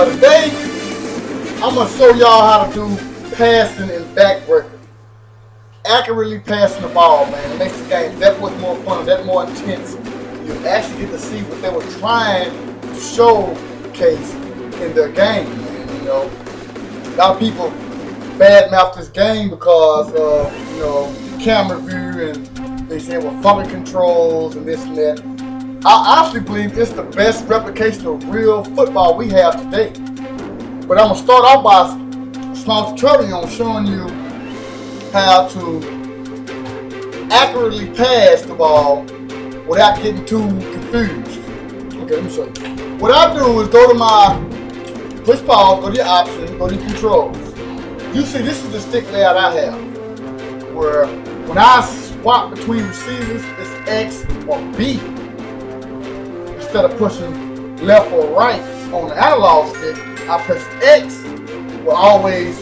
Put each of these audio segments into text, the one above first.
Today, I'm going to show y'all how to do passing and backbreaker. Accurately passing the ball, man. It makes the game that much more fun, that more intense. You actually get to see what they were trying to showcase in their game, man. You know, a lot of people badmouth this game because of, you know, camera view, and they say, well, funky controls and this and that. I honestly believe it's the best replication of real football we have today. But I'm going to start off by a small tutorial on showing you how to accurately pass the ball without getting too confused. Okay, let me show you. What I do is go to my push pause, go to your options, go to your controls. You see, this is the stick layout I have, where when I swap between receivers, it's X or B. Instead of pushing left or right on the analog stick, I press X will always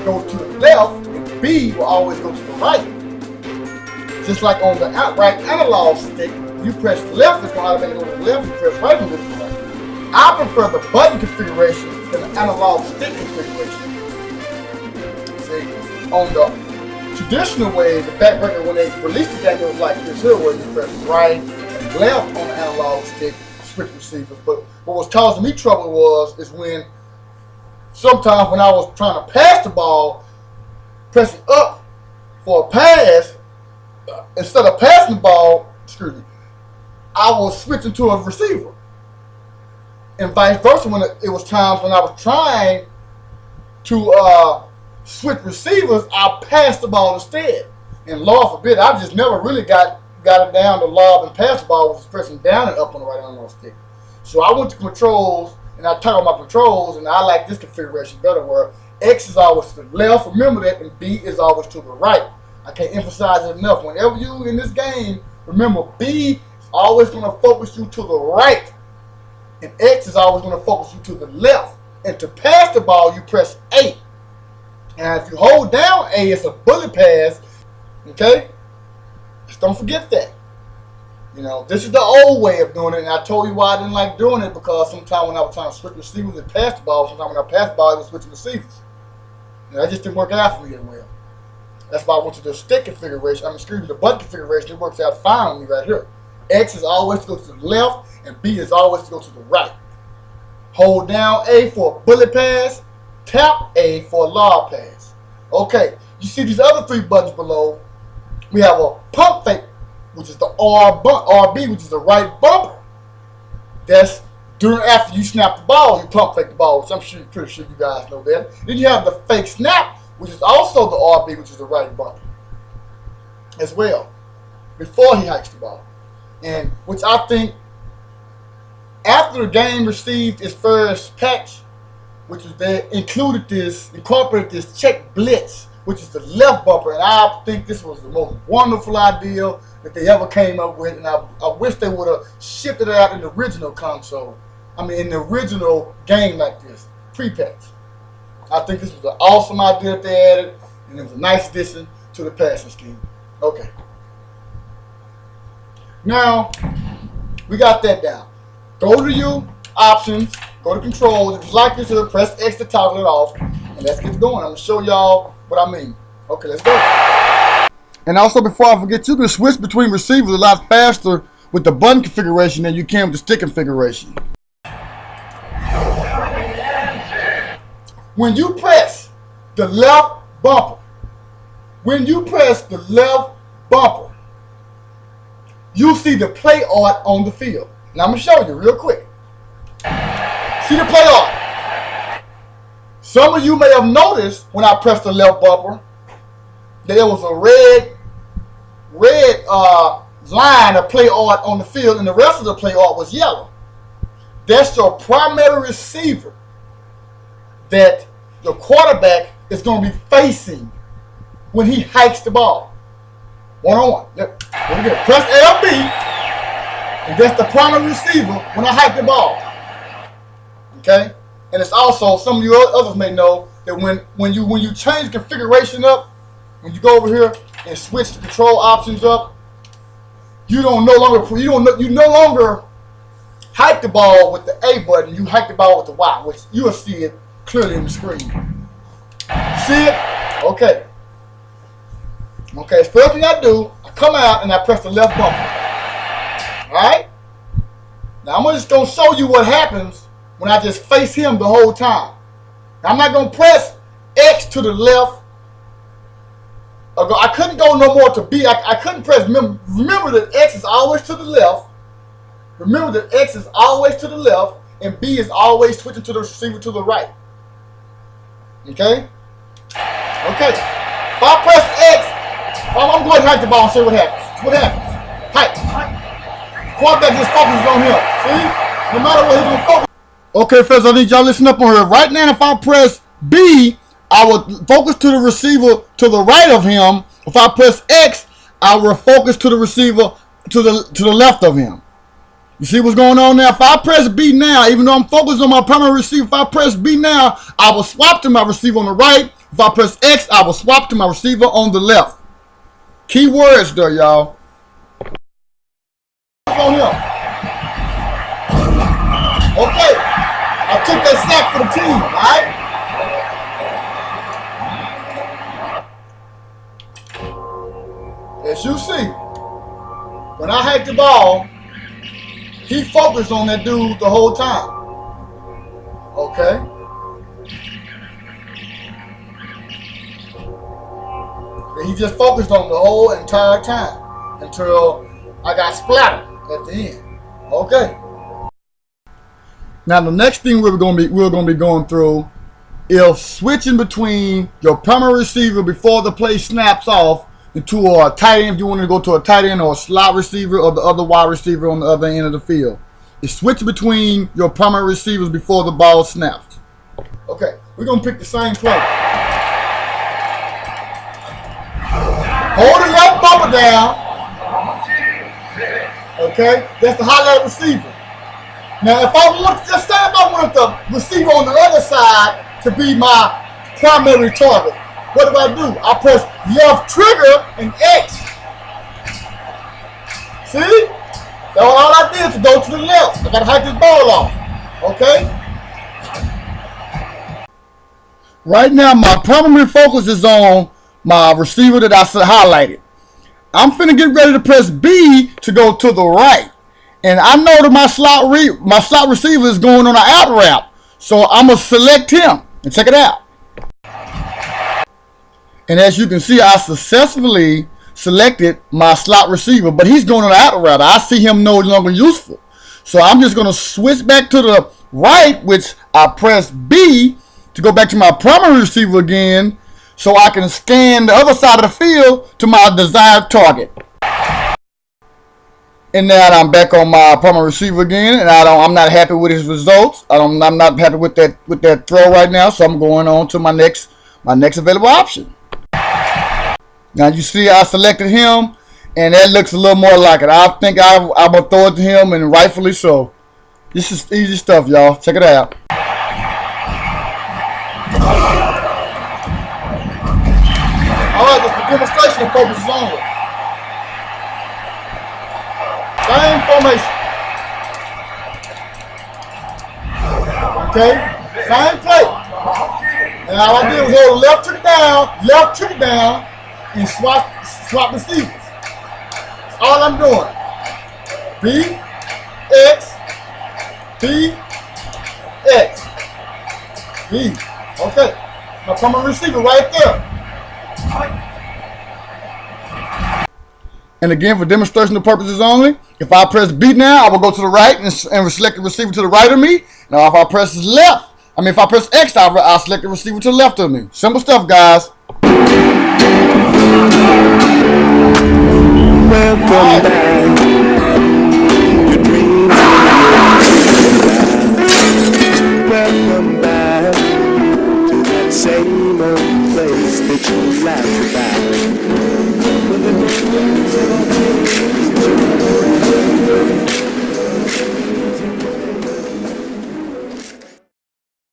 go to the left, and B will always go to the right. Just like on the right analog stick, you press left, it's going to automatically go to the left, you press right, and go to the right. I prefer the button configuration than the analog stick configuration. See, on the traditional way, the backbreaker, when they released the game, it was like this here, where you press right and left on the analog stick, switch receivers. But what was causing me trouble is when sometimes when I was trying to pass the ball, pressing up for a pass, instead of passing the ball, I was switching to a receiver. And vice versa, when it was times when I was trying to switch receivers, I passed the ball instead. And Lord forbid, I just never really got it down to lob and pass the ball, was pressing down and up on the right analog stick. So I went to controls, and I toggled my controls, and I like this configuration better, where X is always to the left, remember that, and B is always to the right. I can't emphasize it enough. Whenever you in this game, remember B is always going to focus you to the right, and X is always going to focus you to the left. And to pass the ball, you press A. And if you hold down A, it's a bullet pass, okay? Just don't forget that. You know, this is the old way of doing it, and I told you why I didn't like doing it, because sometimes when I was trying to switch receivers and pass the ball, sometimes when I passed the ball, I was switching receivers. You know, that just didn't work out for me that well. That's why I went to the stick configuration, the button configuration. It works out fine on me right here. X is always to go to the left, and B is always to go to the right. Hold down A for a bullet pass, tap A for a lob pass. Okay, you see these other three buttons below. We have a pump fake, which is the RB, which is the right bumper. That's after you snap the ball, you pump fake the ball, which I'm pretty sure you guys know that. Then you have the fake snap, which is also the RB, which is the right bumper as well, before he hikes the ball. And which I think, after the game received its first patch, which was they incorporated this check blitz, which is the left bumper, and I think this was the most wonderful idea that they ever came up with, and I wish they would have shipped it out in the original console. I mean, in the original game like this, pre-patch. I think this was an awesome idea that they added, and it was a nice addition to the passing scheme. Okay. Now, we got that down. Go to your options, go to controls. If you like this, press X to toggle it off, and let's get going. I'm going to show y'all what I mean. Okay, let's go. And also, before I forget, you can switch between receivers a lot faster with the button configuration than you can with the stick configuration. When you press the left bumper, you see the play art on the field. Now I'm going to show you real quick. See the play art? Some of you may have noticed when I pressed the left bumper that there was a red line of play art on the field, and the rest of the play art was yellow. That's your primary receiver that your quarterback is going to be facing when he hikes the ball. One-on-one. Press LB, and that's the primary receiver when I hike the ball. Okay? And it's also, some of you others may know that when you change configuration up, when you go over here and switch the control options up, you no longer hike the ball with the A button, you hike the ball with the Y, which you'll see it clearly in the screen. See it? Okay. Okay, first thing I do, I come out and I press the left bumper. Alright? Now I'm just going to show you what happens when I just face him the whole time. Now, I'm not going to press X to the left. I couldn't go no more to B. I couldn't press, remember that X is always to the left. Remember that X is always to the left and B is always switching to the receiver to the right. Okay? Okay. If I press X, I'm going to hike the ball and see what happens. What happens? Hike. Quarterback just focuses on him. See? No matter what, he's going to focus. Okay, fellas, I need y'all listen up on here. Right now, if I press B, I will focus to the receiver to the right of him. If I press X, I will focus to the receiver to the left of him. You see what's going on now? If I press B now, even though I'm focused on my primary receiver, if I press B now, I will swap to my receiver on the right. If I press X, I will swap to my receiver on the left. Key words there, y'all. On him. Okay. I took that sack for the team, all right? As you see, when I hike the ball, he focused on that dude the whole time. Okay? And he just focused on the whole entire time until I got splattered at the end. Okay. Now the next thing we're gonna be going through is switching between your primary receiver before the play snaps off into a tight end if you want to go to a tight end or a slot receiver or the other wide receiver on the other end of the field. It's switch between your primary receivers before the ball snaps. Okay, we're gonna pick the same play. Hold the left bumper down. Okay, that's the highlighted receiver. Now, if I want, just say if I wanted the receiver on the other side to be my primary target, what do? I press left trigger and X. See? That's all I did to go to the left. I gotta hike this ball off. Okay? Right now, my primary focus is on my receiver that I highlighted. I'm finna get ready to press B to go to the right. And I know that my slot receiver is going on an out route. So I'm going to select him. And check it out. And as you can see, I successfully selected my slot receiver. But he's going on an out route. I see him no longer useful. So I'm just going to switch back to the right, which I press B to go back to my primary receiver again. So I can scan the other side of the field to my desired target. And now I'm back on my primary receiver again, and I'm not happy with his results. I'm not happy with that throw right now, so I'm going on to my next available option. Now you see I selected him, and that looks a little more like it. I think I'm gonna throw it to him, and rightfully so. This is easy stuff, y'all. Check it out. All right, the demonstration purposes only. Same formation. Okay? Same play. And all I did was hold left trigger down, and swap receivers. That's all I'm doing. B, X, B, X, B. Okay. My primary receiver right there. And again, for demonstrational purposes only, if I press B now, I will go to the right and select the receiver to the right of me. Now, if I press X, I'll select the receiver to the left of me. Simple stuff, guys. Welcome back.